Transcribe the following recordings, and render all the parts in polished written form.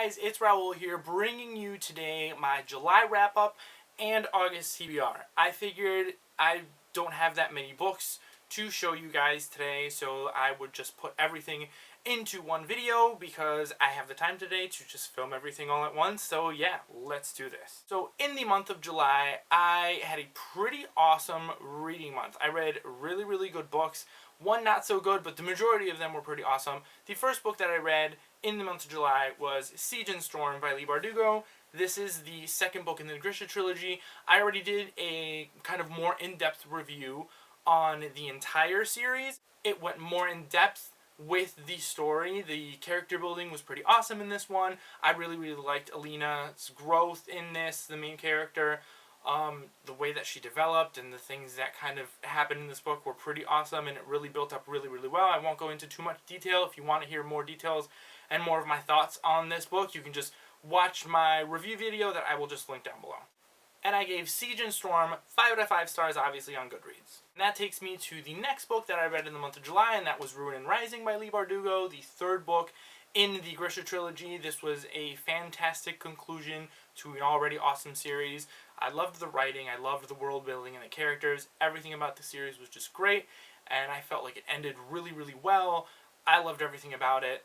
guys, it's Raul here, bringing you today my July wrap-up and August TBR. I figured I don't have that many books to show you guys today, so I would just put everything into one video because I have the time today to just film everything all at once. So yeah, let's do this. So in the month of July, I had a pretty awesome reading month. I read really good books. One not so good, but the majority of them were pretty awesome. The first book that I read in the month of July was Siege and Storm by Leigh Bardugo. This is the second book in the Grisha trilogy. I already did a kind of more in-depth review on the entire series. It went more in-depth with the story. The character building was pretty awesome in this one. I really liked Alina's growth in this, the main character. The way that she developed and the things that kind of happened in this book were pretty awesome, and it really built up really well. I won't go into too much detail. If you want to hear more details and more of my thoughts on this book, you can just watch my review video that I will just link down below. And I gave Siege and Storm 5 out of 5 stars, obviously, on Goodreads. And that takes me to the next book that I read in the month of July, and that was Ruin and Rising by Leigh Bardugo, the third book in the Grisha trilogy. This was a fantastic conclusion to an already awesome series. I loved the writing, I loved the world building and the characters. Everything about the series was just great, and I felt like it ended really well. I loved everything about it.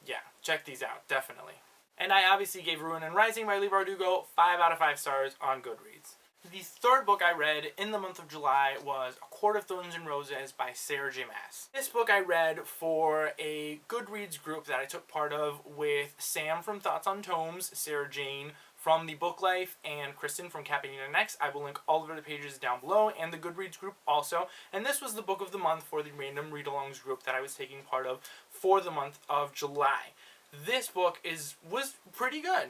Yeah, check these out, definitely. And I obviously gave Ruin and Rising by Leigh Bardugo 5 out of 5 stars on Goodreads. The third book I read in the month of July was A Court of Thorns and Roses by Sarah J. Maas. This book I read for a Goodreads group that I took part of with Sam from Thoughts on Tomes, Sarah Jane from The Book Life, and Kristin from Capping Next. I will link all of the pages down below, and the Goodreads group also. And this was the book of the month for the random read-alongs group that I was taking part of for the month of July. This book was pretty good.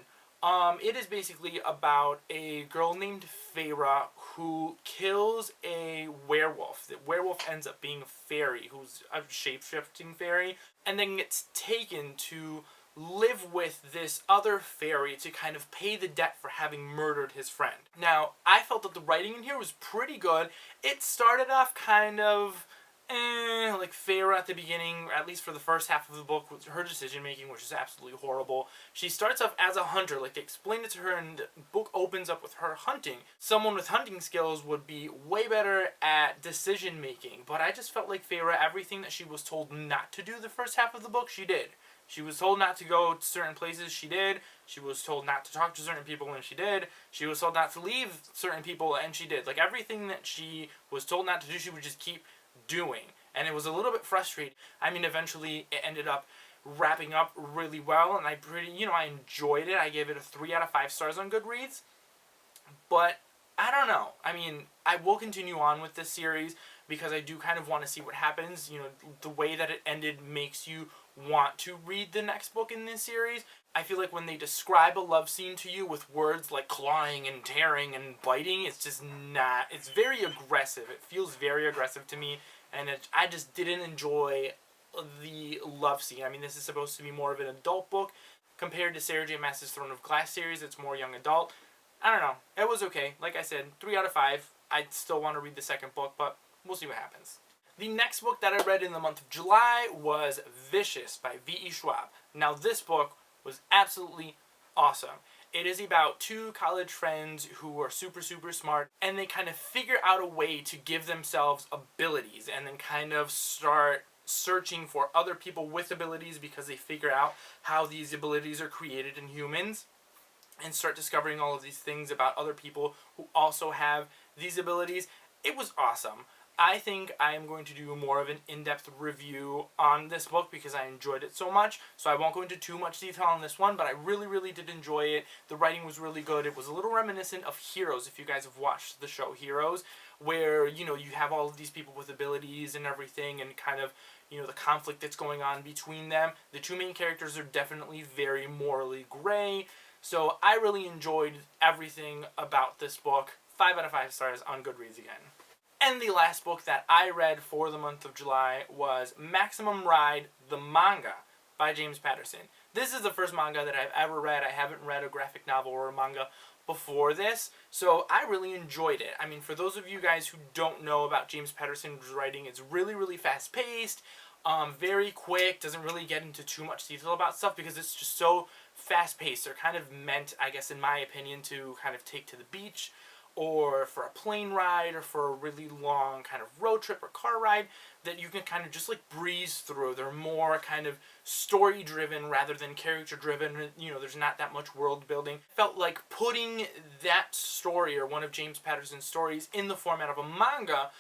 It is basically about a girl named Feyre who kills a werewolf. The werewolf ends up being a fairy, who's a shape-shifting fairy, and then gets taken to live with this other fairy to kind of pay the debt for having murdered his friend. Now, I felt that the writing in here was pretty good. It started off kind of like Feyre at the beginning, at least for the first half of the book, with her decision making, which is absolutely horrible. She starts off as a hunter, like they explained it to her, and the book opens up with her hunting. Someone with hunting skills would be way better at decision making, but I just felt like Feyre, everything that she was told not to do the first half of the book, she did. She was told not to go to certain places, she did. She was told not to talk to certain people, and she did. She was told not to leave certain people, and she did. Like, everything that she was told not to do, she would just keep doing, and it was a little bit frustrating. I mean, eventually it ended up wrapping up really well, and I enjoyed it. I gave it a 3 out of 5 stars on Goodreads, but I don't know. I mean, I will continue on with this series because I do kind of want to see what happens. You know, the way that it ended makes you want to read the next book in this series. I feel like when they describe a love scene to you with words like clawing and tearing and biting, it's just not, it's very aggressive. It feels very aggressive to me, and I just didn't enjoy the love scene. I mean, this is supposed to be more of an adult book compared to Sarah J. Maas's Throne of Glass series. It's more young adult. I don't know. It was okay. Like I said, 3 out of 5. I still want to read the second book, but we'll see what happens. The next book that I read in the month of July was Vicious by V.E. Schwab. Now, this book was absolutely awesome. It is about 2 college friends who are super smart, and they kind of figure out a way to give themselves abilities and then kind of start searching for other people with abilities because they figure out how these abilities are created in humans and start discovering all of these things about other people who also have these abilities. It was awesome. I think I am going to do more of an in-depth review on this book because I enjoyed it so much, so I won't go into too much detail on this one, but I really did enjoy it. The writing was really good. It was a little reminiscent of Heroes, if you guys have watched the show Heroes, where, you know, you have all of these people with abilities and everything, and kind of, you know, the conflict that's going on between them. The 2 main characters are definitely very morally gray, so I really enjoyed everything about this book. 5 out of 5 stars on Goodreads again. And the last book that I read for the month of July was Maximum Ride, the manga, by James Patterson. This is the first manga that I've ever read. I haven't read a graphic novel or a manga before this, so I really enjoyed it. I mean, for those of you guys who don't know about James Patterson's writing, it's really fast-paced, very quick, doesn't really get into too much detail about stuff because it's just so fast-paced. They're kind of meant, I guess in my opinion, to kind of take to the beach, or for a plane ride, or for a really long kind of road trip or car ride that you can kind of just like breeze through. They're more kind of story driven rather than character driven. You know, there's not that much world building. Felt like putting that story, or one of James Patterson's stories, in the format of a manga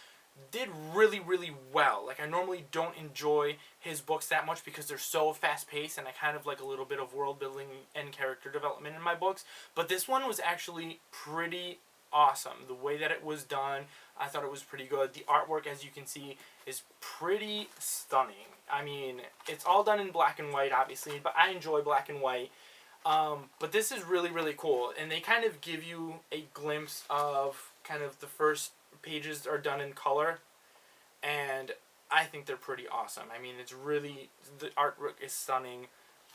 did really, really well. Like, I normally don't enjoy his books that much because they're so fast-paced, and I kind of like a little bit of world building and character development in my books. But this one was actually pretty awesome. The way that it was done, I thought it was pretty good. The artwork, as you can see, is pretty stunning. I mean, it's all done in black and white, obviously, but I enjoy black and white. But this is really, really cool. And they kind of give you a glimpse of kind of the first pages are done in color, and I think they're pretty awesome. I mean, it's really, the artwork is stunning.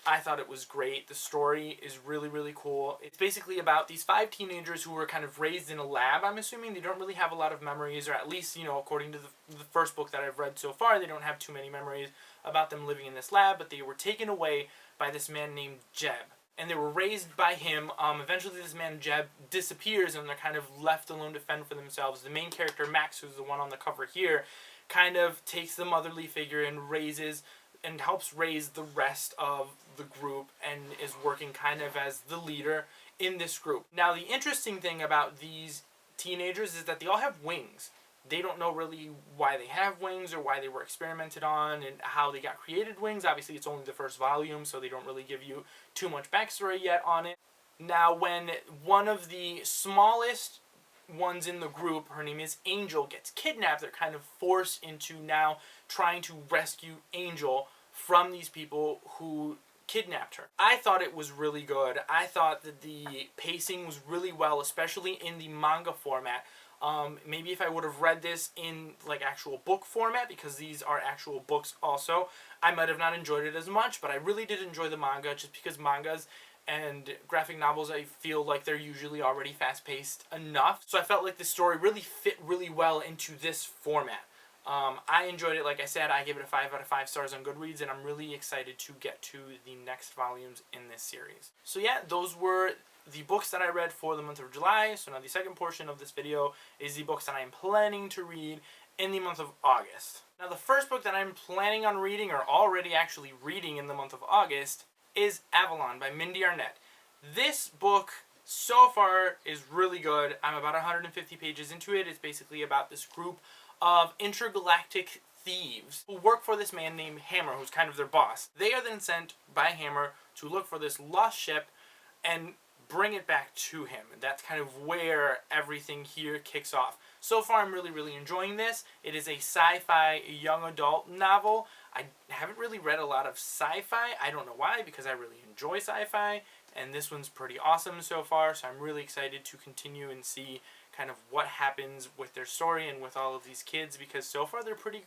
I thought it was great. The story is really, really cool. It's basically about these 5 teenagers who were kind of raised in a lab, I'm assuming. They don't really have a lot of memories, or at least, you know, according to the first book that I've read so far, they don't have too many memories about them living in this lab, but they were taken away by this man named Jeb. And they were raised by him. Eventually this man, Jeb, disappears, and they're kind of left alone to fend for themselves. The main character, Max, who's the one on the cover here, kind of takes the motherly figure and raises and helps raise the rest of the group, and is working kind of as the leader in this group. Now, the interesting thing about these teenagers is that they all have wings. They don't know really why they have wings, or why they were experimented on, and how they got created wings. Obviously, it's only the first volume, so they don't really give you too much backstory yet on it. Now, when one of the smallest ones in the group, her name is Angel, gets kidnapped, they're kind of forced into now trying to rescue Angel from these people who kidnapped her. I thought it was really good. I thought that the pacing was really well, especially in the manga format. Maybe if I would have read this in like actual book format, because these are actual books also, I might have not enjoyed it as much, but I really did enjoy the manga, just because mangas and graphic novels, I feel like they're usually already fast-paced enough. So I felt like the story really fit really well into this format. I enjoyed it. Like I said, I give it a 5 out of 5 stars on Goodreads, and I'm really excited to get to the next volumes in this series. So yeah, those were the books that I read for the month of July. So now the second portion of this video is the books that I'm planning to read in the month of August. Now, the first book that I'm planning on reading, or already actually reading in the month of August, is Avalon by Mindy Arnett. This book so far is really good. I'm about 150 pages into it. It's basically about this group of intergalactic thieves who work for this man named Hammer, who's kind of their boss. They are then sent by Hammer to look for this lost ship and bring it back to him. And that's kind of where everything here kicks off. So far, I'm really, really enjoying this. It is a sci-fi young adult novel. I haven't really read a lot of sci-fi. I don't know why, because I really enjoy sci-fi, and this one's pretty awesome so far, so I'm really excited to continue and see kind of what happens with their story and with all of these kids, because so far they're pretty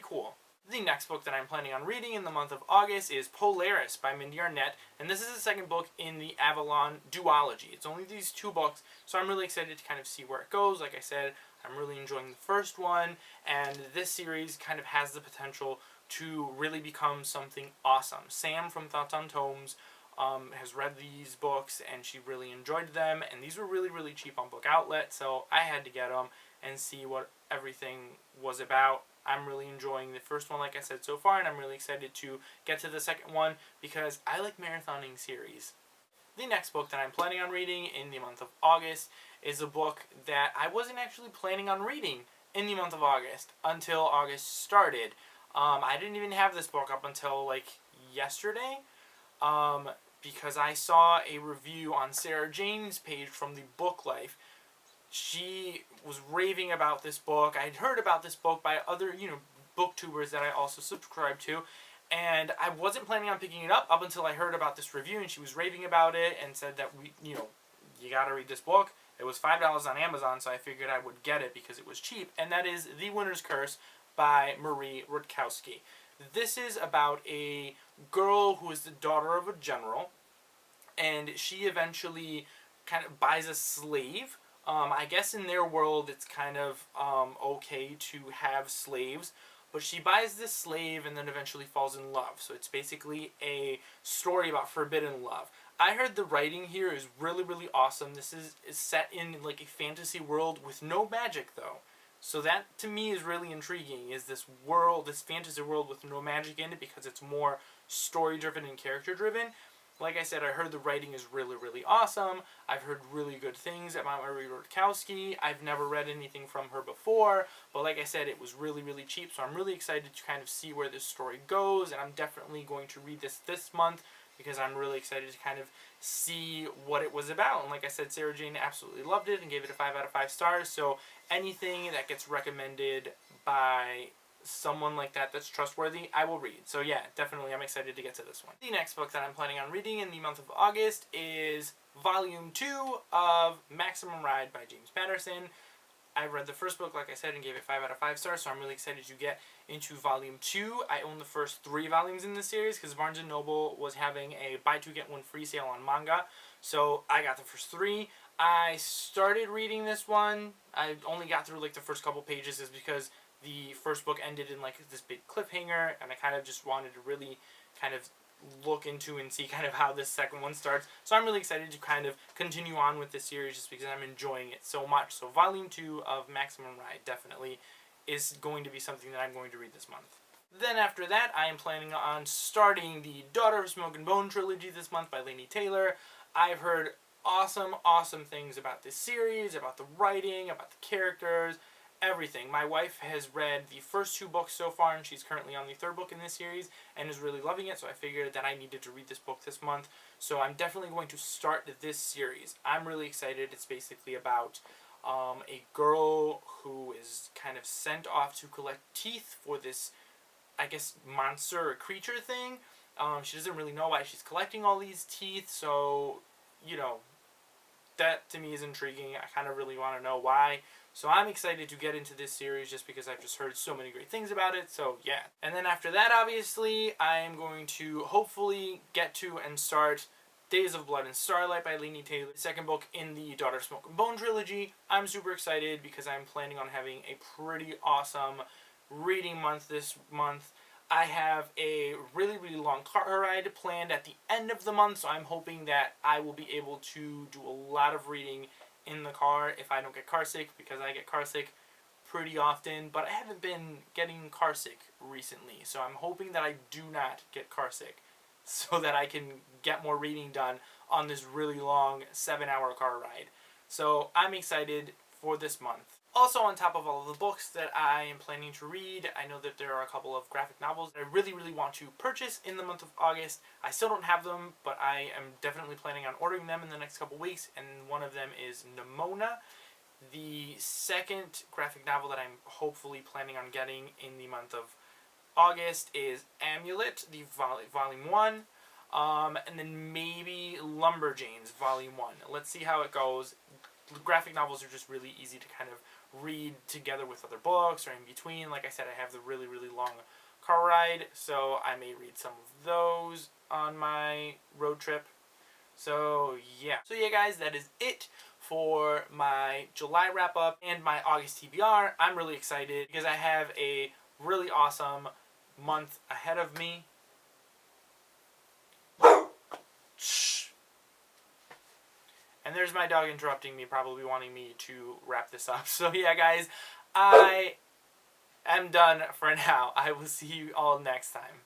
cool. The next book that I'm planning on reading in the month of August is Polaris by Mindy Arnett, and this is the second book in the Avalon duology. It's only these 2 books, so I'm really excited to kind of see where it goes. Like I said, I'm really enjoying the first one, and this series kind of has the potential to really become something awesome. Sam from Thoughts on Tomes has read these books, and she really enjoyed them, and these were really, really cheap on Book Outlet, so I had to get them and see what everything was about. I'm really enjoying the first one, like I said, so far, and I'm really excited to get to the second one, because I like marathoning series. The next book that I'm planning on reading in the month of August is a book that I wasn't actually planning on reading in the month of August until August started. I didn't even have this book up until like yesterday, because I saw a review on Sarah Jane's page from the Book Life. She was raving about this book. I'd heard about this book by other, booktubers that I also subscribe to, and I wasn't planning on picking it up until I heard about this review, and she was raving about it and said that you gotta read this book. It was $5 on Amazon, so I figured I would get it because it was cheap, and that is The Winner's Curse by Marie Rutkowski. This is about a girl who is the daughter of a general, and she eventually kind of buys a slave. I guess in their world it's kind of okay to have slaves, but she buys this slave and then eventually falls in love. So it's basically a story about forbidden love. I heard the writing here is really, really awesome. This is set in like a fantasy world with no magic though. So that to me is really intriguing, is this world, this fantasy world with no magic in it, because it's more story driven and character driven. Like I said, I heard the writing is really, really awesome. I've heard really good things about Marie Rudkowski. I've never read anything from her before, but like I said, it was really, really cheap, so I'm really excited to kind of see where this story goes, and I'm definitely going to read this month, because I'm really excited to kind of see what it was about. And like I said, Sarah Jane absolutely loved it and gave it a 5 out of 5 stars, so anything that gets recommended by someone like that that's trustworthy, I will read. So yeah, definitely I'm excited to get to this one. The next book that I'm planning on reading in the month of August is Volume 2 of Maximum Ride by James Patterson. I read the first book, like I said, and gave it 5 out of 5 stars, so I'm really excited to get into Volume 2. I own the first 3 volumes in this series because Barnes & Noble was having a buy 2 get 1 free sale on manga, so I got the first 3. I started reading this one. I only got through like the first couple pages, is because the first book ended in like this big cliffhanger, and I kind of just wanted to really kind of look into and see kind of how this second one starts. So I'm really excited to kind of continue on with this series just because I'm enjoying it so much. So Volume 2 of Maximum Ride definitely is going to be something that I'm going to read this month. Then after that, I am planning on starting the Daughter of Smoke and Bone trilogy this month by Laini Taylor. I've heard awesome, awesome things about this series, about the writing, about the characters, everything. My wife has read the first 2 books so far, and she's currently on the 3rd book in this series and is really loving it, so I figured that I needed to read this book this month. So I'm definitely going to start this series. I'm really excited. It's basically about a girl who is kind of sent off to collect teeth for this, I guess, monster or creature thing. She doesn't really know why she's collecting all these teeth, so, you know, that to me is intriguing. I kind of really want to know why. So I'm excited to get into this series just because I've just heard so many great things about it. So yeah. And then after that, obviously, I am going to hopefully get to and start Days of Blood and Starlight by Laini Taylor, the second book in the Daughter of Smoke and Bone trilogy. I'm super excited because I'm planning on having a pretty awesome reading month this month. I have a really, really long car ride planned at the end of the month, so I'm hoping that I will be able to do a lot of reading in the car if I don't get car sick, because I get car sick pretty often, but I haven't been getting car sick recently, so I'm hoping that I do not get car sick so that I can get more reading done on this really long 7-hour car ride. So I'm excited for this month. Also, on top of all of the books that I am planning to read, I know that there are a couple of graphic novels that I really, really want to purchase in the month of August. I still don't have them, but I am definitely planning on ordering them in the next couple weeks, and one of them is Nimona. The second graphic novel that I'm hopefully planning on getting in the month of August is Amulet, the Volume 1, and then maybe Lumberjanes, Volume 1. Let's see how it goes. Graphic novels are just really easy to kind of read together with other books or in between. Like I said, I have the really, really long car ride, so I may read some of those on my road trip. So yeah. So yeah, guys, that is it for my July wrap-up and my August TBR. I'm really excited because I have a really awesome month ahead of me. And there's my dog interrupting me, probably wanting me to wrap this up. So yeah, guys, I am done for now. I will see you all next time.